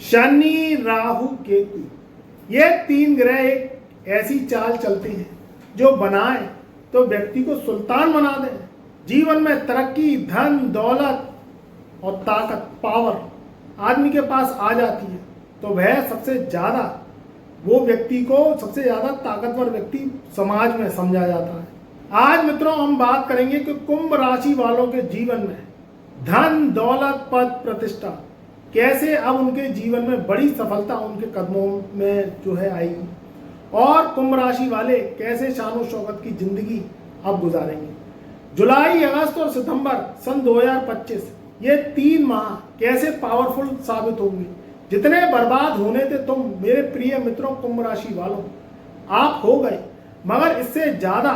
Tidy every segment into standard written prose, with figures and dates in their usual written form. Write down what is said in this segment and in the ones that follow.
शनि, राहु, केतु, ये तीन ग्रह एक ऐसी चाल चलते हैं जो बनाए तो व्यक्ति को सुल्तान बना दे। जीवन में तरक्की, धन, दौलत और ताकत, पावर आदमी के पास आ जाती है तो वह सबसे ज्यादा, वो व्यक्ति को सबसे ज्यादा ताकतवर व्यक्ति समाज में समझा जाता है। आज मित्रों हम बात करेंगे कि कुंभ राशि वालों के जीवन में धन, दौलत, पद, प्रतिष्ठा कैसे अब उनके जीवन में बड़ी सफलता उनके कदमों में जो है आएगी, और कुंभ राशि वाले कैसे शान शौकत की जिंदगी अब गुजारेंगे। जुलाई, अगस्त और सितंबर सन 2025 ये 3 माह कैसे पावरफुल साबित होंगे। जितने बर्बाद होने थे तुम मेरे प्रिय मित्रों कुंभ राशि वालों, आप हो गए, मगर इससे ज्यादा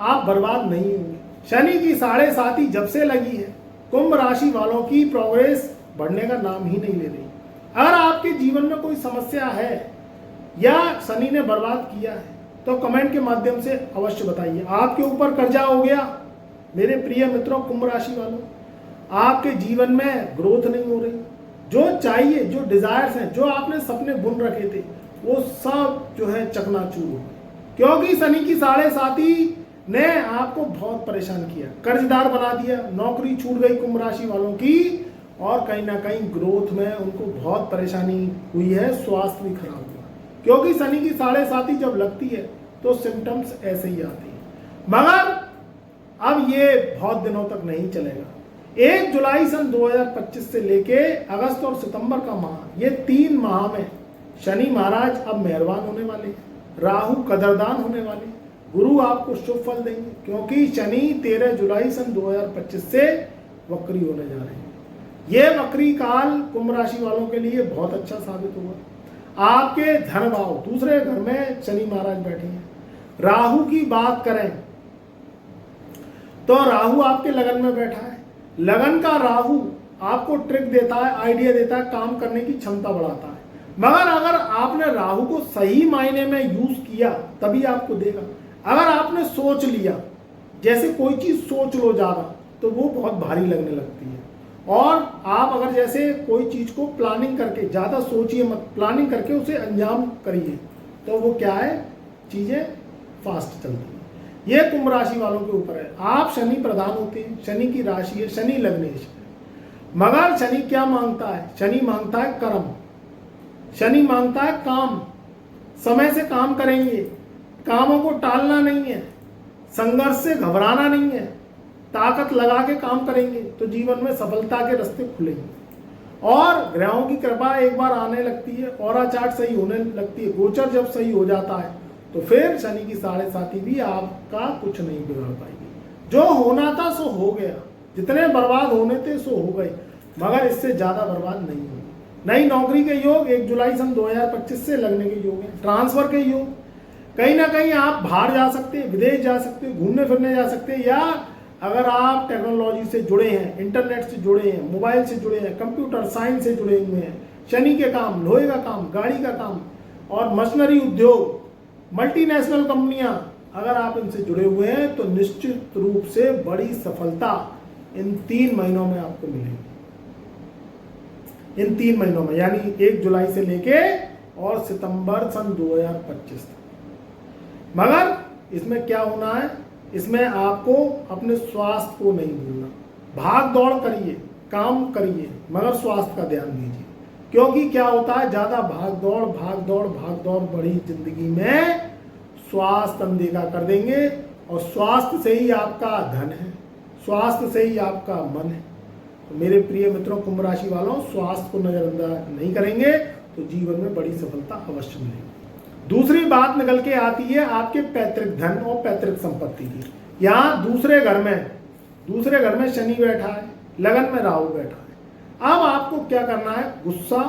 आप बर्बाद नहीं होंगे। शनि की 7.5 जब से लगी है कुंभ राशि वालों की प्रोग्रेस बढ़ने का नाम ही नहीं ले रही। अगर आपके जीवन में कोई समस्या है या शनि ने बर्बाद किया है तो कमेंट के माध्यम से अवश्य बताइए। आपके ऊपर कर्जा हो गया मेरे प्रिय मित्रों कुंभ राशि वालों, आपके जीवन में ग्रोथ नहीं हो रही, जो चाहिए, जो डिजायर्स हैं, जो आपने सपने बुन रखे थे वो सब जो है चकनाचूर हो गए, क्योंकि शनि की 7.5 ने आपको बहुत परेशान किया, कर्जदार बना दिया, नौकरी छूट गई कुंभ राशि वालों की, और कहीं ना कहीं ग्रोथ में उनको बहुत परेशानी हुई है, स्वास्थ्य भी खराब हुआ, क्योंकि शनि की 7.5 जब लगती है तो सिम्टम्स ऐसे ही आते हैं। मगर अब ये बहुत दिनों तक नहीं चलेगा। 1 जुलाई सन 2025 से लेके अगस्त और सितंबर का माह, ये 3 माह में शनि महाराज अब मेहरबान होने वाले, राहु कदरदान होने वाले, गुरु आपको शुभ फल देंगे, क्योंकि शनि 13 जुलाई सन 2025 से वक्री होने जा रहे हैं। ये वक्री काल कुंभ राशि वालों के लिए बहुत अच्छा साबित होगा। आपके धन भाव दूसरे घर में शनि महाराज बैठे हैं। राहु की बात करें तो राहु आपके लगन में बैठा है। लगन का राहु आपको ट्रिक देता है, आइडिया देता है, काम करने की क्षमता बढ़ाता है। मगर अगर आपने राहु को सही मायने में यूज किया तभी आपको देगा। अगर आपने सोच लिया, जैसे कोई चीज सोच लो ज्यादा तो वो बहुत भारी लगने लगती है, और आप अगर जैसे कोई चीज को प्लानिंग करके, ज्यादा सोचिए मत, प्लानिंग करके उसे अंजाम करिए तो वो क्या है, चीजें फास्ट चलती है। ये कुंभ राशि वालों के ऊपर है। आप शनि प्रधान होते हैं, शनि की राशि है, शनि लग्नेश है। मगर शनि क्या मांगता है? शनि मांगता है कर्म, शनि मांगता है काम। समय से काम करेंगे, कामों को टालना नहीं है, संघर्ष से घबराना नहीं है, ताकत लगा के काम करेंगे तो जीवन में सफलता के रास्ते खुलेंगे। और ग्रहों की कृपा एक बार आने लगती है, ऑरा चार्ट सही होने लगती है, गोचर जब सही हो जाता है तो फिर शनि की 7.5 भी आपका कुछ नहीं बिगाड़ पाएगी। जो होना था सो हो गया, जितने बर्बाद होने थे सो हो गए, मगर इससे ज्यादा बर्बाद नहीं होंगे। नई नौकरी के योग 1 जुलाई सन 2025 से लगने के योग हैं। ट्रांसफर के योग, कहीं ना कहीं आप बाहर जा सकते हैं, विदेश जा सकते हैं, घूमने फिरने जा सकते हैं, या अगर आप टेक्नोलॉजी से जुड़े हैं, इंटरनेट से जुड़े हैं, मोबाइल से जुड़े हैं, कंप्यूटर साइंस से जुड़े हुए हैं, शनि के काम, लोहे का काम, गाड़ी का काम और मशीनरी उद्योग, मल्टीनेशनल कंपनियां, अगर आप इनसे जुड़े हुए हैं तो निश्चित रूप से बड़ी सफलता इन 3 महीनों में आपको मिलेगी। इन 3 महीनों में, यानी 1 जुलाई से लेके और सितंबर सन 2025 तक। मगर इसमें क्या होना है, इसमें आपको अपने स्वास्थ्य को नहीं भूलना। भाग दौड़ करिए, काम करिए, मगर स्वास्थ्य का ध्यान दीजिए, क्योंकि क्या होता है, ज्यादा भाग दौड़ बड़ी जिंदगी में स्वास्थ्य अनदेखा कर देंगे, और स्वास्थ्य से ही आपका धन है, स्वास्थ्य से ही आपका मन है। तो मेरे प्रिय मित्रों कुंभ राशि वालों, स्वास्थ्य को नजरअंदाज नहीं करेंगे तो जीवन में बड़ी सफलता अवश्य मिलेगी। दूसरी बात निकल के आती है आपके पैतृक धन और पैतृक संपत्ति की। यहाँ दूसरे घर में शनि बैठा है, लगन में राहु बैठा है। अब आपको क्या करना है, गुस्सा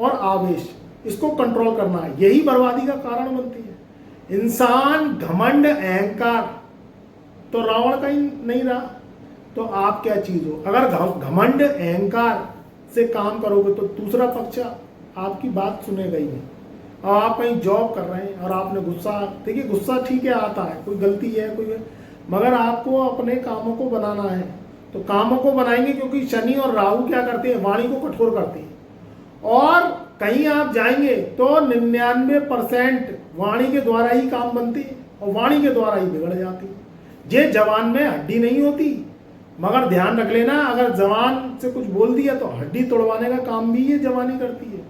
और आवेश, इसको कंट्रोल करना है। यही बर्बादी का कारण बनती है। इंसान घमंड, अहंकार, तो रावण का ही नहीं रहा तो आप क्या चीज हो। अगर घमंड अहंकार से काम करोगे तो दूसरा पक्ष आपकी बात सुनेगा ही नहीं। और आप कहीं जॉब कर रहे हैं और आपने गुस्सा, देखिए गुस्सा ठीक है, आता है, कोई गलती है कोई, मगर आपको अपने कामों को बनाना है तो कामों को बनाएंगे, क्योंकि शनि और राहु क्या करते हैं, वाणी को कठोर करते हैं। और कहीं आप जाएंगे तो 99% वाणी के द्वारा ही काम बनते हैं और वाणी के द्वारा ही बिगड़ जाती है। ये जबान में हड्डी नहीं होती, मगर ध्यान रख लेना, अगर जबान से कुछ बोल दिया तो हड्डी तोड़वाने का काम भी ये जबानी करती है।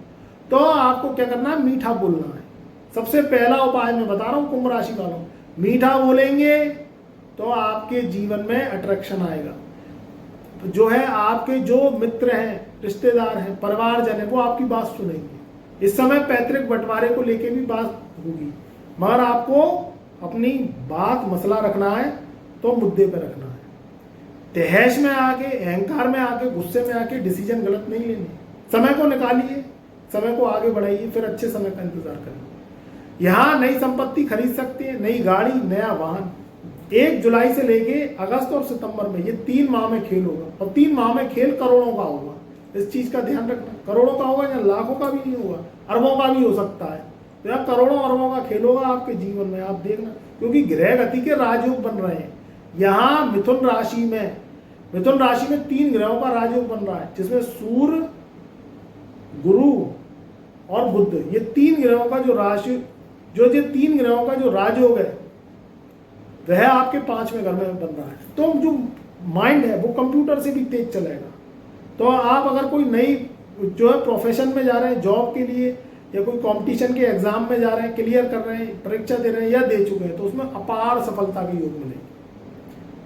तो आपको क्या करना है, मीठा बोलना है। सबसे पहला उपाय मैं बता रहा हूँ कुंभ राशि वालों, मीठा बोलेंगे तो आपके जीवन में अट्रैक्शन आएगा। तो जो है आपके जो मित्र हैं, रिश्तेदार हैं, परिवारजन है, वो आपकी बात सुनेंगे। इस समय पैतृक बंटवारे को लेके भी बात होगी, मगर आपको अपनी बात मसला रखना है तो मुद्दे पे रखना है। तहस में आके, अहंकार में आके, गुस्से में आके डिसीजन गलत नहीं लेने। समय को निकालिए, समय को आगे बढ़ाइए, फिर अच्छे समय का इंतजार करिए। यहाँ नई संपत्ति खरीद सकते हैं, नई गाड़ी, नया वाहन। 1 जुलाई से लेके अगस्त और सितंबर में ये 3 माह में खेल होगा, और 3 माह में खेल करोड़ों का होगा। इस चीज का ध्यान रखना, करोड़ों का होगा या लाखों का भी नहीं होगा, अरबों का भी हो सकता है। तो यहाँ करोड़ों अरबों का खेल होगा आपके जीवन में, आप देखना, क्योंकि ग्रह गति के राजयोग बन रहे हैं। यहाँ मिथुन राशि में 3 ग्रहों का राजयोग बन रहा है, जिसमें सूर्य, गुरु और बुध, ये 3 ग्रहों का जो राशि, ये 3 ग्रहों का जो राजयोग है वह आपके 5वें घर में बन रहा है। तो जो माइंड है वो कंप्यूटर से भी तेज चलेगा। तो आप अगर कोई नई जो है प्रोफेशन में जा रहे हैं, जॉब के लिए, या कोई कंपटीशन के एग्जाम में जा रहे हैं, क्लियर कर रहे हैं, परीक्षा दे रहे हैं या दे चुके हैं, तो उसमें अपार सफलता के योग मिलेगी।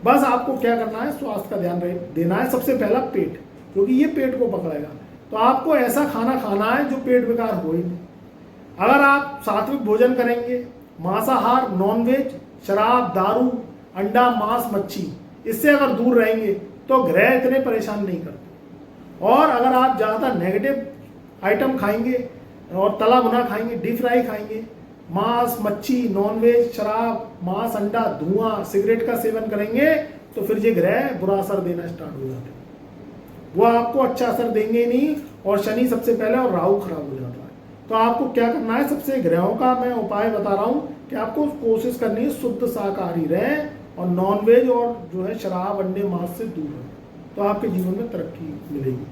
बस आपको क्या करना है, स्वास्थ्य का ध्यान देना है। सबसे पहला पेट, क्योंकि ये पेट को पकड़ेगा। तो आपको ऐसा खाना खाना है जो पेट बेकार हो ही नहीं। अगर आप सात्विक भोजन करेंगे, मांसाहार, नॉनवेज, शराब, दारू, अंडा, मांस, मच्छी, इससे अगर दूर रहेंगे तो ग्रह इतने परेशान नहीं करते। और अगर आप ज़्यादा नेगेटिव आइटम खाएंगे और तला भुना खाएंगे, डीप फ्राई खाएंगे, मांस, मच्छी, नॉनवेज, शराब, मांस, अंडा, धुआं, सिगरेट का सेवन करेंगे, तो फिर ये ग्रह बुरा असर देना स्टार्ट हो जाते हैं। वो आपको अच्छा असर देंगे ही नहीं, और शनि सबसे पहले, और राहु खराब हो जाता है। तो आपको क्या करना है, सबसे ग्रहों का मैं उपाय बता रहा हूँ कि आपको कोशिश करनी है शुद्ध शाकाहारी रहें, और नॉनवेज और जो है शराब, अंडे, मांस से दूर रहें, तो आपके जीवन में तरक्की मिलेगी।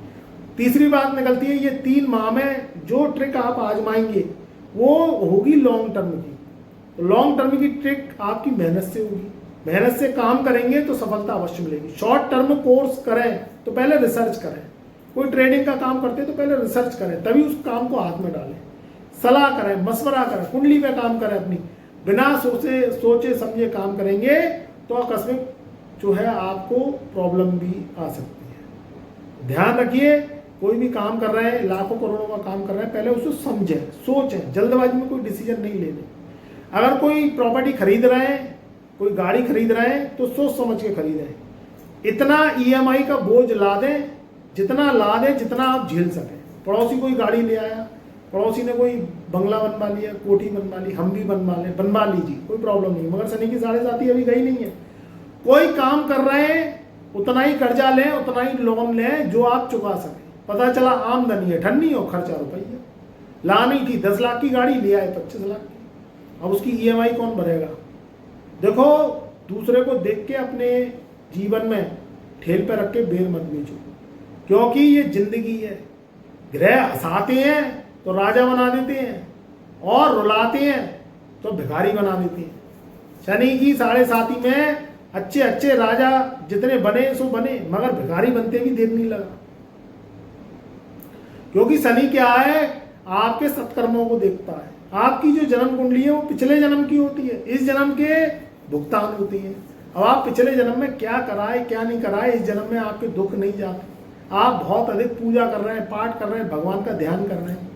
तीसरी बात निकलती है, ये 3 माह में जो ट्रिक आप आजमाएंगे वो होगी लॉन्ग टर्म की। तो लॉन्ग टर्म की ट्रिक आपकी मेहनत से होगी। मेहनत से काम करेंगे तो सफलता अवश्य मिलेगी। शॉर्ट टर्म कोर्स करें तो पहले रिसर्च करें। कोई ट्रेडिंग का काम करते तो पहले रिसर्च करें, तभी उस काम को हाथ में डालें। सलाह करें, मशवरा करें, कुंडली पे काम करें अपनी। बिना सोचे समझे काम करेंगे तो आकस्मिक जो है आपको प्रॉब्लम भी आ सकती है। ध्यान रखिए, कोई भी काम कर रहे हैं, लाखों करोड़ों का काम कर रहे हैं, पहले उसको समझें, सोचें। जल्दबाजी में कोई डिसीजन नहीं लेने। अगर कोई प्रॉपर्टी खरीद रहे हैं, कोई गाड़ी खरीद रहे हैं, तो सोच समझ के खरीदें। इतना EMI का बोझ ला दें, जितना ला दें जितना आप झेल सकें। पड़ोसी कोई गाड़ी ले आया, पड़ोसी ने कोई बंगला बनवा लिया, कोठी बनवा ली, हम भी बनवा लीजिए, कोई प्रॉब्लम नहीं। मगर शनि की 7.5 अभी गई नहीं है। कोई काम कर रहे हैं, उतना ही कर्जा लें, उतना ही लोन लें जो आप चुका सकें। पता चला आमदनी है ठन्नी और खर्चा रुपया। लानी थी 10 लाख की गाड़ी, ले आए 25 लाख की, अब उसकी EMI कौन भरेगा। देखो, दूसरे को देख के अपने जीवन में ठेल पे रख के बेर मत बेचो, क्योंकि ये जिंदगी है। ग्रह हंसाते हैं तो राजा बना देते हैं, और रुलाते हैं तो भिखारी बना देते हैं। शनि की 7.5 में अच्छे राजा जितने बने सो बने, मगर भिखारी बनते भी देर नहीं लगा। क्योंकि शनि क्या है, आपके सत्कर्मों को देखता है। आपकी जो जन्म कुंडली है वो पिछले जन्म की होती है, इस जन्म के भुगतान होती है। अब आप पिछले जन्म में क्या कराए क्या नहीं कराए, इस जन्म में आपके दुख नहीं जाते। आप बहुत अधिक पूजा कर रहे हैं, पाठ कर रहे हैं, भगवान का ध्यान कर रहे हैं,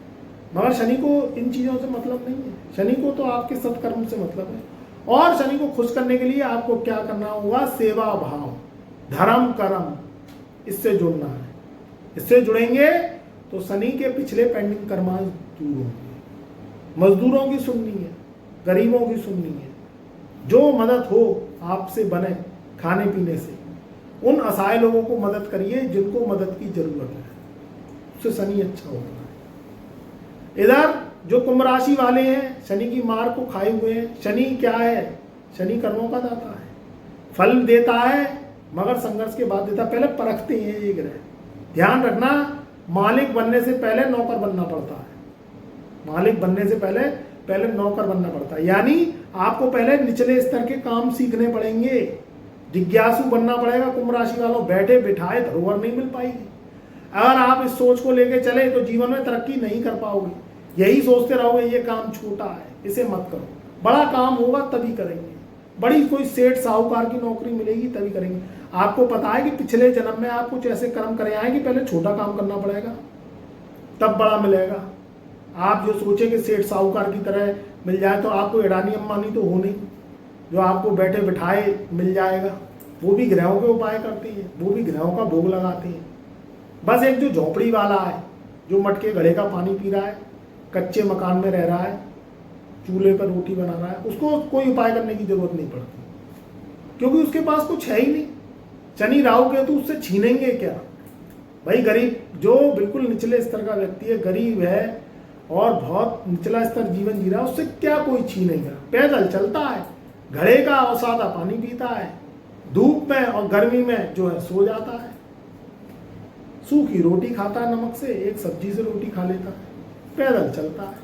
मगर शनि को इन चीज़ों से मतलब नहीं है। शनि को तो आपके सत्कर्म से मतलब है। और शनि को खुश करने के लिए आपको क्या करना होगा, सेवा भाव, धर्म, कर्म, इससे जुड़ना है। इससे जुड़ेंगे तो शनि के पिछले पेंडिंग कर्मांश दूर होंगे। मजदूरों की सुननी है, गरीबों की सुननी है। जो मदद हो आपसे बने खाने पीने से, उन असहाय लोगों को मदद करिए जिनको मदद की जरूरत है, उससे शनि अच्छा होता है। इधर जो कुंभ राशि वाले हैं, शनि की मार को खाए हुए हैं। शनि क्या है, शनि कर्मों का दाता है, फल देता है मगर संघर्ष के बाद देता है। पहले परखते हैं ये ग्रह। ध्यान रखना, मालिक बनने से पहले नौकर बनना पड़ता है। मालिक बनने से पहले पहले नौकर बनना पड़ता है, यानी आपको पहले निचले स्तर के काम सीखने पड़ेंगे। जिज्ञासु बनना पड़ेगा। कुंभ राशि वालों, बैठे बिठाए धरोहर नहीं मिल पाएगी। अगर आप इस सोच को लेके चले तो जीवन में तरक्की नहीं कर पाओगे। यही सोचते रहोगे ये काम छोटा है, इसे मत करो। बड़ा काम होगा तभी करेंगे, बड़ी कोई सेठ साहूकार की नौकरी मिलेगी तभी करेंगे। आपको पता है कि पिछले जन्म में आप कुछ ऐसे कर्म करे आए कि पहले छोटा काम करना पड़ेगा तब बड़ा मिलेगा। आप जो सोचे कि सेठ साहूकार की तरह मिल जाए तो आपको अडानी अंबानी तो हो नहीं, जो आपको बैठे बिठाए मिल जाएगा। वो भी ग्रहों के उपाय करती है, वो भी ग्रहों का भोग लगाती है। बस एक जो झोपड़ी वाला है, जो मटके घड़े का पानी पी रहा है, कच्चे मकान में रह रहा है, चूल्हे पर रोटी बना रहा है, उसको कोई उपाय करने की जरूरत नहीं पड़ती, क्योंकि उसके पास कुछ है ही नहीं। शनि राहु केतु उससे छीनेंगे क्या भाई? गरीब जो बिल्कुल निचले स्तर का व्यक्ति है, गरीब है और बहुत निचला स्तर जीवन जी रहा है, उससे क्या कोई छीनेगा? पैदल चलता है, घड़े का और सादा पानी पीता है, धूप में और गर्मी में जो है सो जाता है, सूखी रोटी खाता है नमक से, एक सब्जी से रोटी खा लेता है, पैदल चलता है,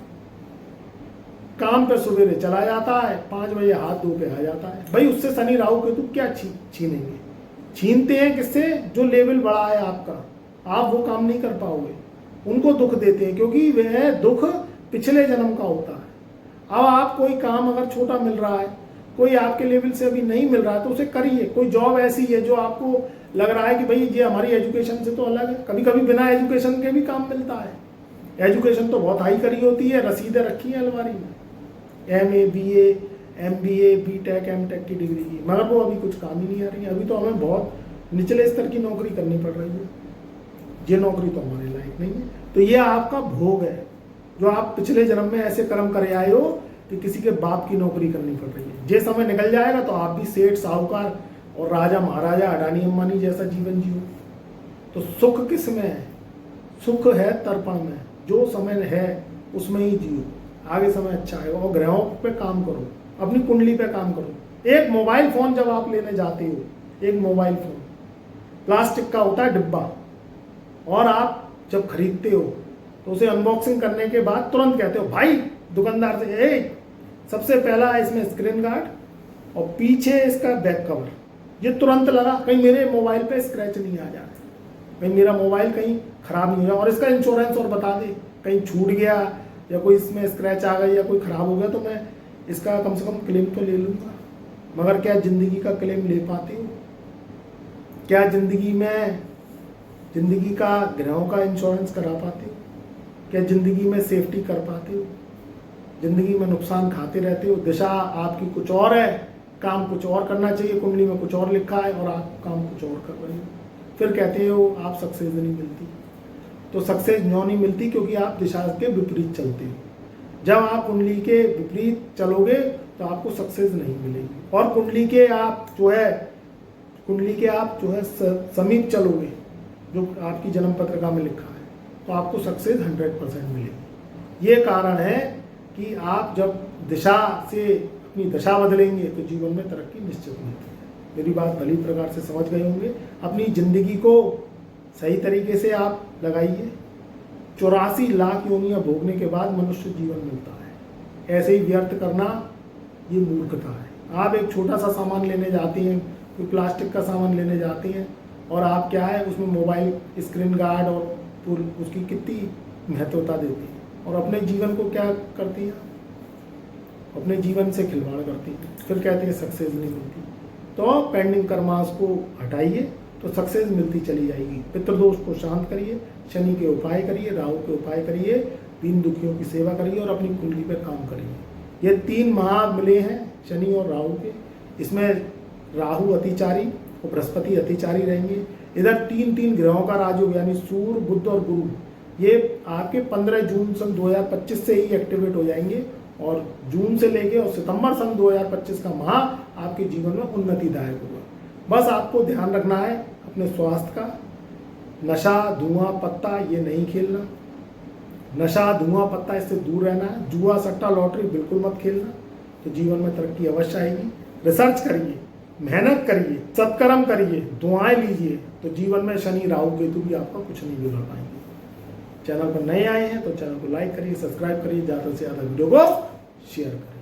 काम पे सवेरे चला जाता है, 5 बजे हाथ धो के आ जाता है। भाई उससे शनि राहु केतु क्या छीनेंगे? छीनते हैं किससे? जो लेवल बड़ा है आपका, आप वो काम नहीं कर पाओगे, उनको दुख देते हैं, क्योंकि वह दुख पिछले जन्म का होता है। अब आप कोई काम अगर छोटा मिल रहा है, कोई आपके लेवल से अभी नहीं मिल रहा है, तो उसे करिए। कोई जॉब ऐसी है जो आपको लग रहा है कि भाई ये हमारी एजुकेशन से तो अलग है, कभी कभी बिना एजुकेशन के भी काम मिलता है। एजुकेशन तो बहुत हाई करी होती है, रसीदें रखी हैं अलमारी में, MA BA MBA BTech MTech की डिग्री की, मगर वो अभी कुछ काम ही नहीं आ रही है। अभी तो हमें बहुत निचले स्तर की नौकरी करनी पड़ रही है, ये नौकरी तो हमारे लायक नहीं है। तो ये आपका भोग है, जो आप पिछले जन्म में ऐसे कर्म करे आए हो कि किसी के बाप की नौकरी करनी पड़ रही है। ये समय निकल जाएगा तो आप भी सेठ साहूकार और राजा महाराजा अडानी अंबानी जैसा जीवन जियो। तो सुख किस में है? सुख है तर्पण में। जो समय है उसमें ही जियो, आगे समय अच्छा है। और ग्रहों पे काम करो, अपनी कुंडली पे काम करो। एक मोबाइल फोन जब आप लेने जाते हो, एक मोबाइल फोन प्लास्टिक का होता है डिब्बा, और आप जब खरीदते हो तो उसे अनबॉक्सिंग करने के बाद तुरंत कहते हो भाई दुकानदार से, ए सबसे पहला इसमें स्क्रीन गार्ड और पीछे इसका बैक कवर, ये तुरंत लगा, कहीं मेरे मोबाइल पे स्क्रैच नहीं आ जाए, कहीं मेरा मोबाइल कहीं खराब नहीं हो जाए, और इसका इंश्योरेंस और बता दे, कहीं छूट गया या कोई इसमें स्क्रैच आ गई या कोई खराब हो गया तो मैं इसका कम से कम क्लेम तो ले लूँगा। मगर क्या जिंदगी का क्लेम ले पाते हो? क्या जिंदगी का ग्रहों का इंश्योरेंस करा पाते हो? क्या जिंदगी में सेफ्टी कर पाते हो? जिंदगी में नुकसान खाते रहते हो। दिशा आपकी कुछ और है, काम कुछ और करना चाहिए, कुंडली में कुछ और लिखा है और आप काम कुछ और कर रहे हो। फिर कहते हो आप सक्सेस नहीं मिलती। तो सक्सेस क्यों नहीं मिलती? क्योंकि आप दिशा के विपरीत चलते हो। जब आप कुंडली के विपरीत चलोगे तो आपको सक्सेस नहीं मिलेगी। और कुंडली के आप जो है समीप चलोगे, जो आपकी जन्म पत्रिका में लिखा है, तो आपको सक्सेस 100% मिलेगी। ये कारण है कि आप जब दिशा से अपनी दशा बदलेंगे तो जीवन में तरक्की निश्चित मिलती है। मेरी बात भली प्रकार से समझ गए होंगे। अपनी जिंदगी को सही तरीके से आप लगाइए। 84 लाख योनियां भोगने के बाद मनुष्य जीवन मिलता है। ऐसे ही व्यर्थ करना ये मूर्खता है। आप एक छोटा सा सामान लेने जाते हैं, कोई प्लास्टिक का सामान लेने जाते हैं, और आप क्या है उसमें मोबाइल स्क्रीन गार्ड और उसकी कितनी महत्वता देती हैं, और अपने जीवन को क्या करती हैं? अपने जीवन से खिलवाड़ करती हैं। फिर कहते हैं सक्सेस नहीं मिलती। तो पेंडिंग कर्मास को हटाइए तो सक्सेस मिलती चली जाएगी। पितृदोष को शांत करिए, शनि के उपाय करिए, राहु के उपाय करिए, दीन दुखियों की सेवा करिए और अपनी कुंडली पर काम करिए। ये 3 माह मिले हैं शनि और राहु के। इसमें राहु अतिचारी और बृहस्पति अतिचारी रहेंगे। इधर 3 ग्रहों का राजयोग यानी सूर्य बुध और गुरु, ये आपके 15 जून सन 2025 से ही एक्टिवेट हो जाएंगे, और जून से लेके और सितंबर सन 2025 का माह आपके जीवन में उन्नतिदायक होगा। बस आपको ध्यान रखना है अपने स्वास्थ्य का। नशा धुआं पत्ता ये नहीं खेलना, नशा धुआं पत्ता इससे दूर रहना है। जुआ सट्टा लॉटरी बिल्कुल मत खेलना, तो जीवन में तरक्की अवश्य आएगी। रिसर्च करिए, मेहनत करिए, सत्कर्म करिए, दुआएं लीजिए, तो जीवन में शनि राहु केतु भी आपका कुछ नहीं बिगाड़ पाएंगे। चैनल पर नए आए हैं तो चैनल को लाइक करिए, सब्सक्राइब करिए, ज़्यादा से ज़्यादा वीडियो को शेयर करिए।